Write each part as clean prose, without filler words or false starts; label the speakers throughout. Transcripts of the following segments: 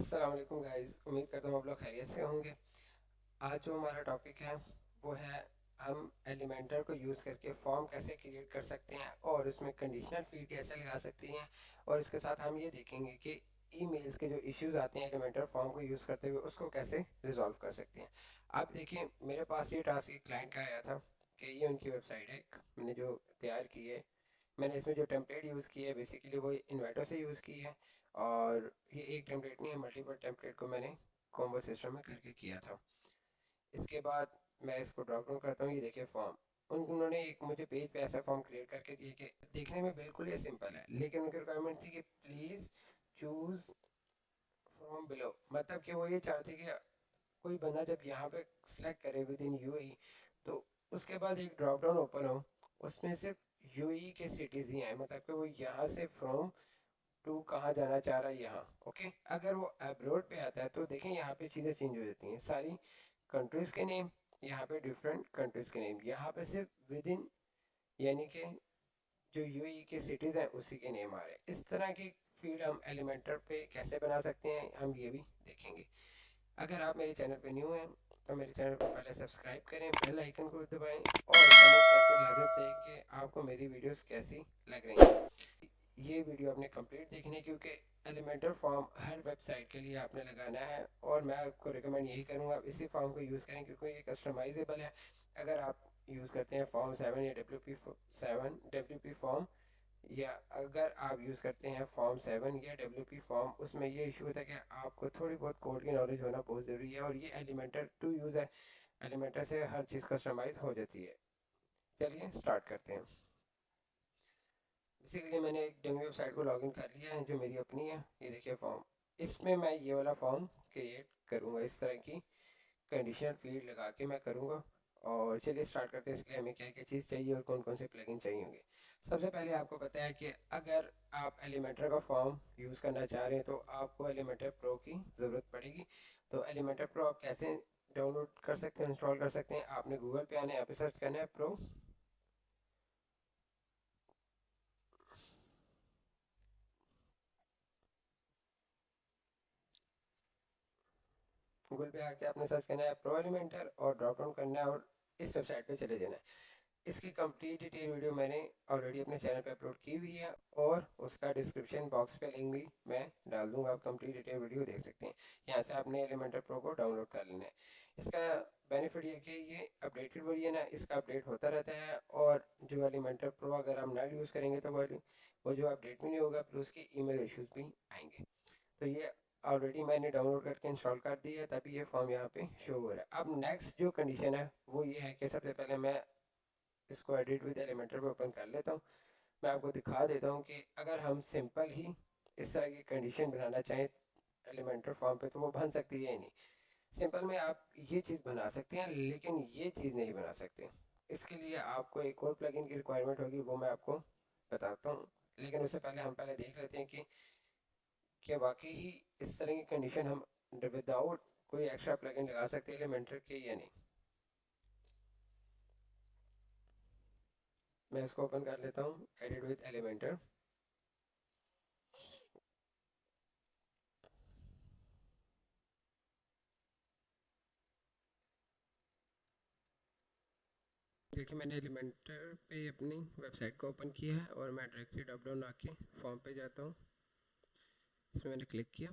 Speaker 1: अस्सलाम वालेकुम गाइस, उम्मीद करता हूँ आप लोग खैरियत से होंगे। आज जो हमारा टॉपिक है वो है हम एलिमेंटर को यूज़ करके फॉर्म कैसे क्रिएट कर सकते हैं और उसमें कंडीशनल फीड कैसे लगा सकते हैं। और इसके साथ हम ये देखेंगे कि ईमेल्स के जो इश्यूज आते हैं एलिमेंटर फॉर्म को यूज़ करते हुए उसको कैसे रिजॉल्व कर सकते हैं। आप देखिए, मेरे पास ये टास्क एक क्लाइंट का आया था कि ये उनकी वेबसाइट है, मैंने जो तैयार की है, मैंने इसमें जो टेम्पलेट यूज़ की है बेसिकली वो इन्वर्टर से यूज़ की है। और ये एक टेम्पलेट नहीं है, मल्टीपल टेम्पलेट को मैंने कॉम्बो सिस्टम में करके किया था। इसके बाद मैं इसको ड्रॉप डाउन करता हूँ, ये देखिए फॉर्म। उन्होंने एक मुझे पेज पे ऐसा फॉर्म क्रिएट करके दिया कि देखने में बिल्कुल ये सिंपल है, लेकिन उनकी रिक्वायरमेंट थी कि प्लीज़ चूज़ फ्रॉम बिलो। मतलब कि वो ये चाहते कि कोई बंदा जब यहाँ पे सिलेक्ट करे विद इन यूएई, तो उसके बाद एक ड्रॉप डाउन ओपन हो, उसमें सिर्फ यूएई के सिटीज़ ही आए, मतलब कि वो यहाँ से फ्रॉम टू कहाँ जाना चाह रहा है यहाँ। ओके, अगर वो अब्रोड पे आता है तो देखें यहाँ पे चीज़ें चेंज हो जाती हैं, सारी कंट्रीज़ के नेम, यहाँ पे डिफरेंट कंट्रीज़ के नेम, यहाँ पे सिर्फ विद इन यानी कि जो यूएई के सिटीज़ हैं उसी के नेम आ रहे हैं। इस तरह की फील्ड हम एलिमेंटर पे कैसे बना सकते हैं हम ये भी देखेंगे। अगर आप मेरे चैनल पे न्यू हैं तो मेरे चैनल को पहले सब्सक्राइब करें, बेल आइकन को दबाएं और कमेंट करके लाजमी बताइए कि आपको मेरी वीडियोस कैसी लग रही हैं। ये वीडियो आपने कंप्लीट देखनी है क्योंकि एलिमेंटर फॉर्म हर वेबसाइट के लिए आपने लगाना है, और मैं आपको रिकमेंड यही करूँगा आप इसी फॉर्म को यूज़ करें क्योंकि ये कस्टमाइजेबल है। अगर आप यूज़ करते हैं फॉर्म 7 या डब्ल्यू पी फॉर्म, या अगर आप यूज़ करते हैं फॉर्म 7 या डब्ल्यू पी फॉर्म, उसमें ये इशू होता है कि आपको थोड़ी बहुत कोड की नॉलेज होना बहुत ज़रूरी है, और ये एलिमेंटर टू यूज़ है, एलिमेंटर से हर चीज़ कस्टमाइज हो जाती है। चलिए स्टार्ट करते हैं। बेसिकली मैंने एक डेमो वेबसाइट को लॉगिन कर लिया है जो मेरी अपनी है। ये देखिए फॉर्म, इसमें मैं ये वाला फॉर्म क्रिएट करूँगा, इस तरह की कंडीशनल फील्ड लगा के मैं करूँगा। और चलिए स्टार्ट करते हैं। इसके लिए हमें क्या क्या चीज़ चाहिए और कौन कौन से प्लगइन चाहिए होंगे। सबसे पहले आपको पता है कि अगर आप एलिमेंटर का फॉर्म यूज़ करना चाह रहे हैं तो आपको एलिमेंटर प्रो की ज़रूरत पड़ेगी। तो एलिमेंटर प्रो आप कैसे डाउनलोड कर सकते हैं, इंस्टॉल कर सकते हैं। आपने गूगल पे आना है, यहाँ पे सर्च करना है प्रो। गूगल पे आके आपने सर्च करना है प्रो एलिमेंटर और ड्रॉप डाउन करना है और इस वेबसाइट पे चले जाना है। इसकी कंप्लीट डिटेल वीडियो मैंने ऑलरेडी अपने चैनल पे अपलोड की हुई है और उसका डिस्क्रिप्शन बॉक्स पे लिंक भी मैं डाल दूंगा, आप कंप्लीट डिटेल वीडियो देख सकते हैं। यहाँ से आपने एलिमेंटर प्रो को डाउनलोड कर लेना है। इसका बेनिफिट ये कि ये अपडेटेड वर्जन है, इसका अपडेट होता रहता है। और जो एलिमेंटर प्रो अगर हम ना यूज़ करेंगे तो वो जो अपडेट भी नहीं होगा, फिर उसकी ईमेल इश्यूज भी आएंगे। तो ये ऑलरेडी मैंने डाउनलोड करके इंस्टॉल कर दिया है, तभी ये फॉर्म यहाँ पे शो हो रहा है। अब नेक्स्ट जो कंडीशन है वो ये है कि सबसे पहले मैं इसको एडिट विद एलिमेंटर पे ओपन कर लेता हूँ। मैं आपको दिखा देता हूँ कि अगर हम सिंपल ही इस तरह की कंडीशन बनाना चाहें एलिमेंटर फॉर्म पे तो वो बन सकती है ही नहीं। सिंपल में आप ये चीज़ बना सकते हैं लेकिन ये चीज़ नहीं बना सकते। इसके लिए आपको एक और प्लगइन की रिक्वायरमेंट होगी, वो मैं आपको बताता हूँ। लेकिन उससे पहले हम पहले देख लेते हैं कि क्या वाकई ही इस तरह की कंडीशन हम विदाउट कोई एक्स्ट्रा प्लगइन लगा सकते हैं एलिमेंटर के या नहीं। मैं इसको ओपन कर लेता हूँ, एडिट विद एलिमेंटर। देखिए मैंने एलिमेंटर पे अपनी वेबसाइट को ओपन किया है और मैं डायरेक्टली ड्रॉप डाउन आके फॉर्म पे जाता हूँ। इसमें मैंने क्लिक किया।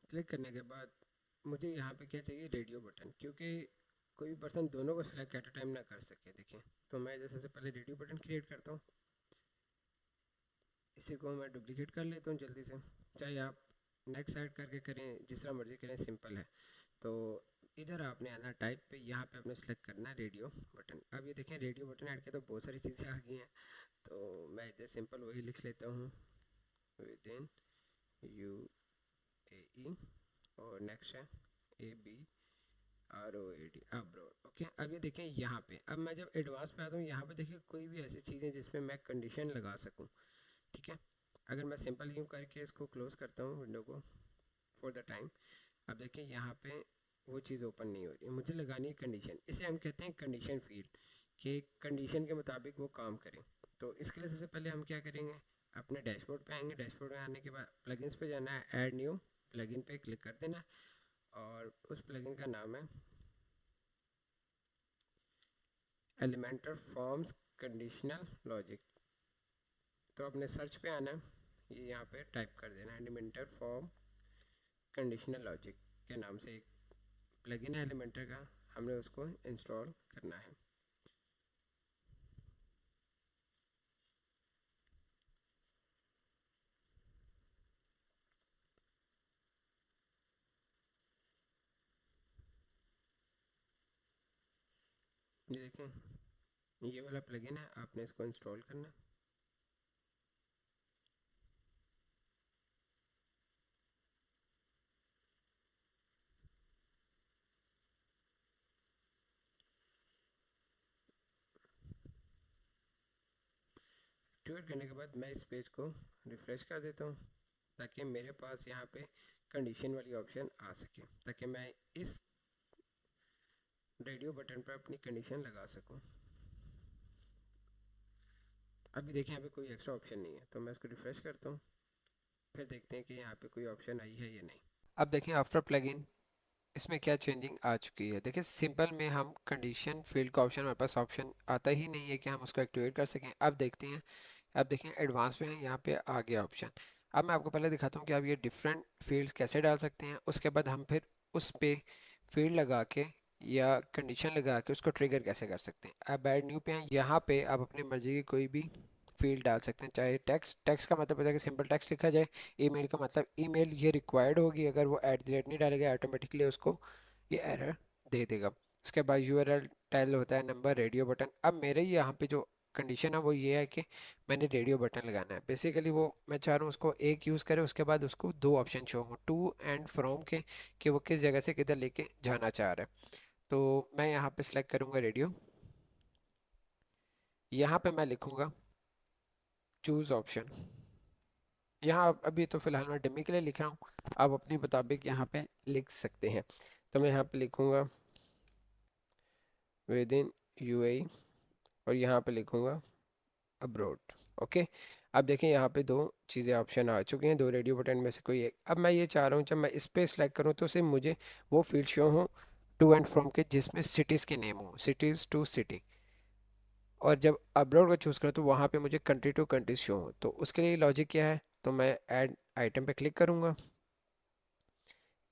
Speaker 1: क्लिक करने के बाद मुझे यहाँ पे क्या चाहिए, रेडियो बटन, क्योंकि कोई भी पर्सन दोनों को सिलेक्ट एट अ टाइम ना कर सके। देखिए तो मैं इधर सबसे पहले रेडियो बटन क्रिएट करता हूँ। इसी को मैं डुप्लीकेट कर लेता हूँ जल्दी से। चाहे आप नेक्स्ट साइड करके करें, जिस तरह मर्जी करें, सिंपल है। तो इधर आपने आना टाइप पे, यहाँ पे आपने सेलेक्ट करना है रेडियो बटन। अब ये देखें रेडियो बटन ऐड के तो बहुत सारी चीज़ें आ गई हैं, तो मैं इधर सिंपल वही लिख लेता हूँ, विद इन यू ए ई, और नेक्स्ट है A B R O A D, abroad. Okay, अब ये देखें यहाँ पे, अब मैं जब एडवांस पे आता हूँ यहाँ पे देखिए कोई भी ऐसी चीज़ें जिसमें मैं कंडीशन लगा सकूँ। ठीक है, अगर मैं सिंपल यूँ करके इसको क्लोज करता हूँ विंडो को फॉर द टाइम। अब देखिए यहाँ पे वो चीज़ ओपन नहीं हो रही है, मुझे लगानी है कंडीशन। इसे हम कहते हैं कंडीशन फील्ड, कि कंडीशन के मुताबिक वो काम करें। तो इसके लिए सबसे पहले हम क्या करेंगे, अपने डैशबोर्ड पे आएंगे। डैशबोर्ड में आने के बाद प्लगइन्स पे जाना है, ऐड न्यू प्लगइन पे क्लिक कर देना है, और उस प्लगइन का नाम है एलिमेंटर फॉर्म्स कंडीशनल लॉजिक। तो अपने सर्च पे आना है, ये यहाँ पे टाइप कर देना है एलिमेंटर फॉर्म कंडीशनल लॉजिक के नाम से एक प्लगइन है एलिमेंटर का, हमने उसको इंस्टॉल करना है। ये देखें, ये वाला प्लगइन है, आपने इसको इंस्टॉल करना है। एक्टिवेट करने के बाद मैं इस पेज को रिफ़्रेश कर देता हूँ, ताकि मेरे पास यहाँ पे कंडीशन वाली ऑप्शन आ सके, ताकि मैं इस रेडियो बटन पर अपनी कंडीशन लगा सकूँ। अभी देखें यहाँ पे कोई एक्स्ट्रा ऑप्शन नहीं है, तो मैं इसको रिफ़्रेश करता हूँ, फिर देखते हैं कि यहाँ पे कोई ऑप्शन आई है या नहीं। अब देखें आफ्टर प्लगइन इसमें क्या चेंजिंग आ चुकी है। देखिए सिंपल में हम कंडीशन फील्ड का ऑप्शन, हमारे पास ऑप्शन आता ही नहीं है कि हम उसको एक्टिवेट कर सकें। अब देखते हैं, अब देखें एडवांस में है, यहाँ पे आ गया ऑप्शन। अब मैं आपको पहले दिखाता हूँ कि आप ये डिफरेंट फील्ड्स कैसे डाल सकते हैं, उसके बाद हम फिर उस पे फील्ड लगा के या कंडीशन लगा के उसको ट्रिगर कैसे कर सकते हैं। अब ऐड न्यू पे हैं, यहाँ पे आप अपनी मर्जी की कोई भी फील्ड डाल सकते हैं, चाहे टेक्स्ट, टेक्स्ट का मतलब होता है कि सिंपल टेक्स्ट लिखा जाए। ईमेल का मतलब ईमेल ये रिक्वायर्ड होगी, अगर वो एट द रेट नहीं डालेगा ऑटोमेटिकली उसको ये एरर दे देगा। इसके बाद यूआरएल टेल होता है नंबर, रेडियो बटन। अब मेरे यहाँ पे जो कंडीशन है वो ये है कि मैंने रेडियो बटन लगाना है। बेसिकली वो मैं चाह रहा हूँ उसको एक यूज़ करे, उसके बाद उसको दो ऑप्शन शो हो टू एंड फ्रॉम के, कि वो किस जगह से किधर लेके जाना चाह रहा है। तो मैं यहाँ पे सिलेक्ट करूँगा रेडियो, यहाँ पे मैं लिखूँगा चूज़ ऑप्शन। यहाँ अभी तो फ़िलहाल मैं डमी के लिए लिख रहा हूँ, आप अपनी मुताबिक यहाँ पे लिख सकते हैं। तो मैं यहाँ पे लिखूँगा विद इन यूएई, और यहाँ पे लिखूँगा अब्रोड। ओके, अब देखें यहाँ पे दो चीज़ें ऑप्शन आ चुके हैं, दो रेडियो बटन में से कोई एक। अब मैं ये चाह रहा हूँ जब मैं इस पर सिलेक्ट करूँ तो सिर्फ मुझे वो फील्ड शो हो टू एंड फ्रॉम के, जिसमें सिटीज़ के नेम हो, सिटीज़ टू सिटी। और जब अब्रॉड का चूज़ करूँ तो वहाँ पे मुझे कंट्री टू कंट्री शो हो। तो उसके लिए लॉजिक क्या है, तो मैं ऐड आइटम पे क्लिक करूँगा।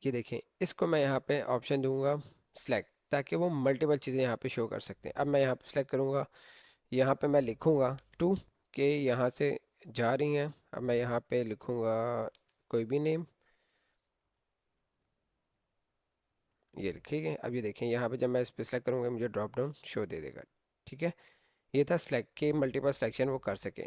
Speaker 1: ये देखें, इसको मैं यहाँ पे ऑप्शन दूंगा सेलेक्ट, ताकि वो मल्टीपल चीज़ें यहाँ पे शो कर सकते हैं। अब मैं यहाँ पे सेलेक्ट करूँगा, यहाँ पे मैं लिखूँगा टू, के यहाँ से जा रही हैं। अब मैं यहाँ पे लिखूँगा कोई भी नेम, ये लिखिए। अब ये देखें यहाँ पे जब मैं इस पर सेलेक्ट करूँगा मुझे ड्रॉप डाउन शो दे देगा। ठीक है, ये था सेलेक्ट के मल्टीपल सिलेक्शन वो कर सके,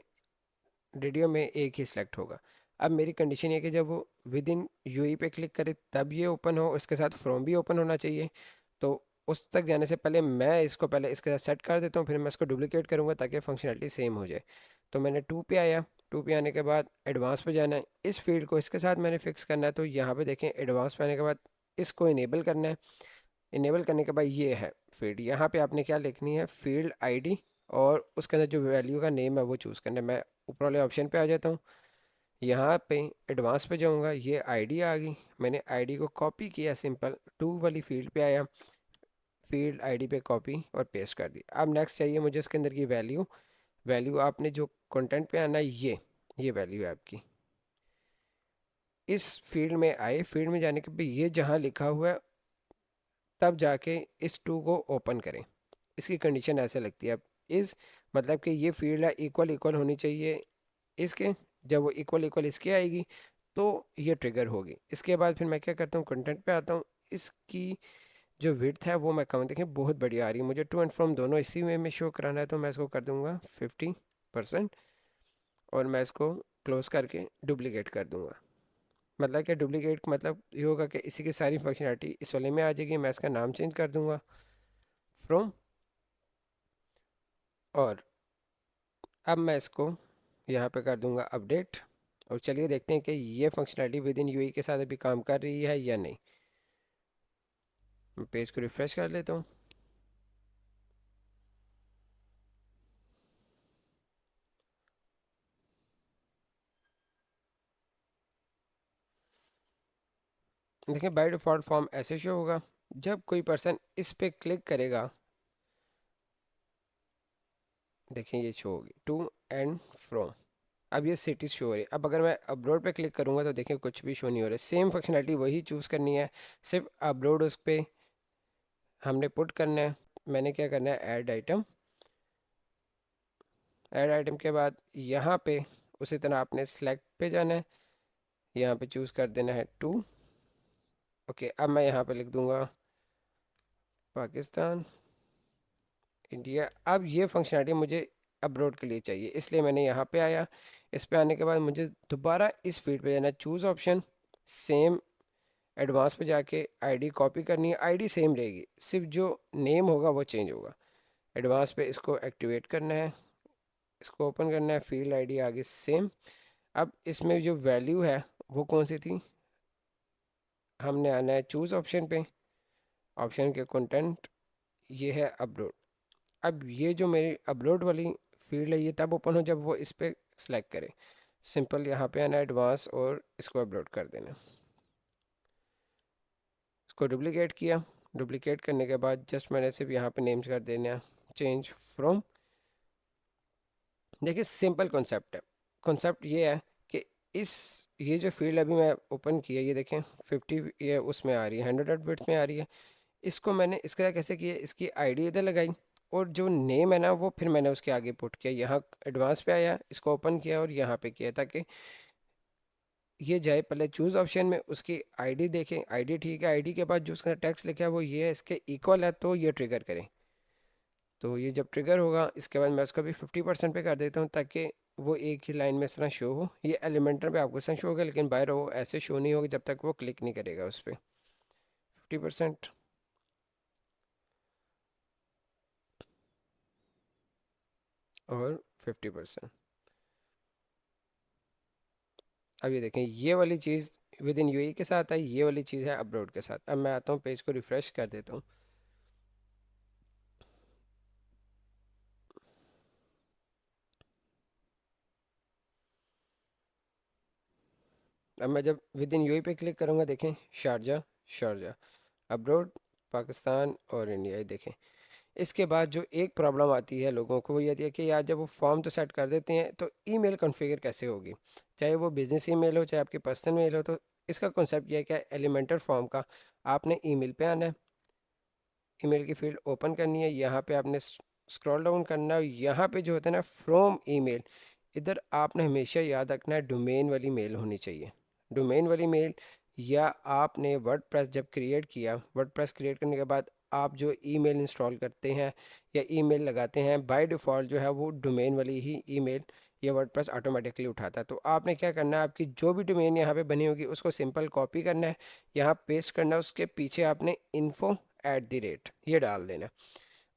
Speaker 1: रेडियो में एक ही सिलेक्ट होगा। अब मेरी कंडीशन ये है कि जब वो विद इन यूई पे क्लिक करे तब ये ओपन हो, उसके साथ फ्रॉम भी ओपन होना चाहिए। तो उस तक जाने से पहले मैं इसको पहले इसके साथ सेट कर देता हूँ, फिर मैं इसको डुप्लीकेट करूँगा ताकि फंक्शनलिटी सेम हो जाए। तो मैंने टू पे आया, टू पे आने के बाद एडवांस पे जाना है, इस फील्ड को इसके साथ मैंने फिक्स करना है। तो यहाँ पे देखें एडवांस पे आने के बाद इसको इनेबल करना है। इनेबल करने के बाद ये है फील्ड, यहाँ पे आपने क्या लिखनी है, फील्ड आईडी, और उसके अंदर जो वैल्यू का नेम है वो चूज़ करना है। मैं ऊपर वाले ऑप्शन पे आ जाता हूँ, यहाँ पे एडवांस पे जाऊँगा, ये आईडी आ गई, मैंने आईडी को कॉपी किया, सिंपल टू वाली फील्ड पे आया, फील्ड आईडी पे कॉपी और पेस्ट कर दी। अब नेक्स्ट चाहिए मुझे इसके अंदर की वैल्यू। वैल्यू आपने जो कंटेंट पे आना है, ये वैल्यू है आपकी। इस फील्ड में आए, फील्ड में जाने के बाद ये जहाँ लिखा हुआ है तब जाके इस टू को ओपन करें। इसकी कंडीशन ऐसे लगती है, अब इस मतलब कि ये फील्ड है इक्वल इक्वल होनी चाहिए इसके, जब वो इक्वल इक्वल इसके आएगी तो ये ट्रिगर होगी। इसके बाद फिर मैं क्या करता हूँ, कंटेंट पे आता हूँ, इसकी जो विड्थ है वो मैं कम, देखें बहुत बढ़िया आ रही है, मुझे टू एंड फ्रॉम दोनों इसी में शो कराना है। तो मैं इसको कर दूंगा 50%, और मैं इसको क्लोज करके डुप्लीकेट कर दूंगा। मतलब कि डुप्लीकेट मतलब ये होगा कि इसी की सारी फंक्शनलिटी इस वाले में आ जाएगी। मैं इसका नाम चेंज कर दूंगा फ्रॉम, और अब मैं इसको यहाँ पे कर दूंगा अपडेट। और चलिए देखते हैं कि ये फंक्शनलिटी विद इन यूई के साथ अभी काम कर रही है या नहीं। पेज को रिफ़्रेश कर लेता हूँ। देखिए बाय डिफ़ॉल्ट फॉर्म ऐसे शो होगा। जब कोई पर्सन इस पे क्लिक करेगा, देखिए ये शो होगी टू एंड फ्रॉम। अब ये सिटीज़ शो हो रही है। अब अगर मैं अपलोड पे क्लिक करूँगा तो देखिए कुछ भी शो नहीं हो रहा है। सेम फंक्शनैलिटी वही चूज़ करनी है, सिर्फ अपलोड उस पर हमने पुट करना है। मैंने क्या करना है, ऐड आइटम। ऐड आइटम के बाद यहाँ पे उसी तरह आपने सेलेक्ट पे जाना है, यहाँ पे चूज़ कर देना है टू। ओके, अब मैं यहाँ पे लिख दूँगा पाकिस्तान इंडिया। अब ये फंक्शनलिटी मुझे अपलोड के लिए चाहिए, इसलिए मैंने यहाँ पे आया। इस पे आने के बाद मुझे दोबारा इस फील्ड पे जाना है, चूज़ ऑप्शन, सेम एडवांस पे जाके आईडी कॉपी करनी है। आईडी सेम रहेगी, सिर्फ जो नेम होगा वो चेंज होगा। एडवांस पे इसको एक्टिवेट करना है, इसको ओपन करना है, फील्ड आईडी आगे सेम। अब इसमें जो वैल्यू है वो कौन सी थी, हमने आना है चूज़ ऑप्शन पे, ऑप्शन के कंटेंट, ये है अपलोड। अब ये जो मेरी अपलोड वाली फील्ड है ये तब ओपन हो जब वो इस पर सेलेक्ट करे। सिंपल यहाँ पे आना एडवांस और इसको अपलोड कर देना। इसको डुप्लिकेट किया। डुप्लिकेट करने के बाद जस्ट मैंने सिर्फ यहाँ पे नेम्स कर देना चेंज फ्रॉम। देखिए सिंपल कॉन्सेप्ट है। कॉन्सेप्ट ये है कि इस ये जो फील्ड अभी मैं ओपन किया, ये देखें 50 ये उसमें आ रही है, 100 में आ रही है। इसको मैंने इसका कैसे किया, इसकी आईडी इधर लगाई और जो नेम है ना वो फिर मैंने उसके आगे पुट किया। यहाँ एडवांस पे आया, इसको ओपन किया और यहाँ पे किया ताकि ये जाए पहले चूज़ ऑप्शन में, उसकी आईडी देखें, आईडी ठीक है, आईडी के बाद जो उसका टेक्स्ट लिखा है वो ये है, इसके इक्वल है तो ये ट्रिगर करें। तो ये जब ट्रिगर होगा इसके बाद मैं उसका भी 50% पे कर देता हूँ ताकि वो एक ही लाइन में इस तरह शो हो। ये एलिमेंटर पे आपको इस तरह शो होगा, लेकिन बाहर वो ऐसे शो नहीं होगा जब तक वो क्लिक नहीं करेगा उस पर। 50% और 50%। अब ये देखें ये वाली चीज़ विद इन यूएई के साथ है, ये वाली चीज़ है अपलोड के साथ। अब मैं आता हूँ पेज को रिफ़्रेश कर देता हूँ। अब मैं जब विद इन यूएई पे क्लिक करूँगा देखें शारजा, शारजा अपलोड पाकिस्तान और इंडिया, ये देखें। इसके बाद जो एक प्रॉब्लम आती है लोगों को वो ये आती है कि यार जब वो फॉर्म तो सेट कर देते हैं तो ईमेल कॉन्फ़िगर कैसे होगी, चाहे वो बिज़नेस ईमेल हो चाहे आपकी पर्सनल मेल हो। तो इसका कॉन्सेप्ट ये है कि एलिमेंटर फॉर्म का आपने ईमेल पे आना है, ईमेल की फील्ड ओपन करनी है, यहाँ पे आपने स्क्रॉल डाउन करना है। यहाँ पे जो होता है ना फ्रॉम ईमेल, इधर आपने हमेशा याद रखना है डोमेन वाली मेल होनी चाहिए। डोमेन वाली मेल, या आपने वर्डप्रेस जब क्रिएट किया, वर्डप्रेस क्रिएट करने के बाद आप जो ईमेल इंस्टॉल करते हैं या ईमेल लगाते हैं, बाय डिफ़ॉल्ट जो है वो डोमेन वाली ही ईमेल ये वर्डप्रेस ऑटोमेटिकली उठाता है। तो आपने क्या करना है, आपकी जो भी डोमेन यहाँ पे बनी होगी उसको सिंपल कॉपी करना है, यहाँ पेस्ट करना है, उसके पीछे आपने info@ ये डाल देना।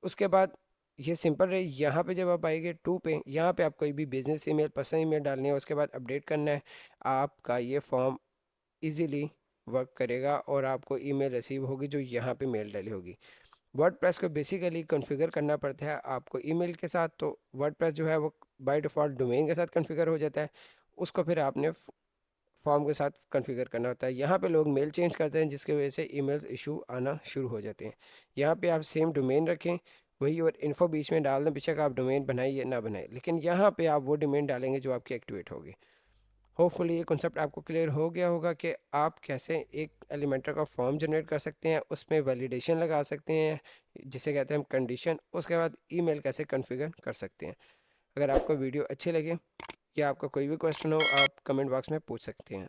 Speaker 1: उसके बाद ये सिंपल रहे। यहाँ पे जब आप आएंगे टू पे, यहाँ पे आप कोई भी बिजनेस ईमेल, पर्सनल ईमेल डालनी है, उसके बाद अपडेट करना है। आपका ये फॉर्म इजीली वर्क करेगा और आपको ईमेल रिसीव होगी जो यहाँ पे मेल डाली होगी। वर्डप्रेस को बेसिकली कॉन्फ़िगर करना पड़ता है आपको ईमेल के साथ। तो वर्डप्रेस जो है वो बाय डिफ़ॉल्ट डोमेन के साथ कॉन्फ़िगर हो जाता है, उसको फिर आपने फॉर्म के साथ कॉन्फ़िगर करना होता है। यहाँ पे लोग मेल चेंज करते हैं जिसकी वजह से ईमेल्स इशू आना शुरू हो जाते हैं। यहाँ पे आप सेम डोमेन रखें वही, और इन्फो बीच में डाल दें, बेशक आप डोमेन बनाइए ना बनाए, लेकिन यहाँ पे आप वो डोमेन डालेंगे जो आपकी एक्टिवेट होगी। होपफुली ये कॉन्सेप्ट आपको क्लियर हो गया होगा कि आप कैसे एक एलिमेंटर का फॉर्म जनरेट कर सकते हैं, उसमें वैलिडेशन लगा सकते हैं जिसे कहते हैं हम कंडीशन, उसके बाद ईमेल कैसे कॉन्फ़िगर कर सकते हैं। अगर आपको वीडियो अच्छी लगे या आपका कोई भी क्वेश्चन हो आप कमेंट बॉक्स में पूछ सकते हैं।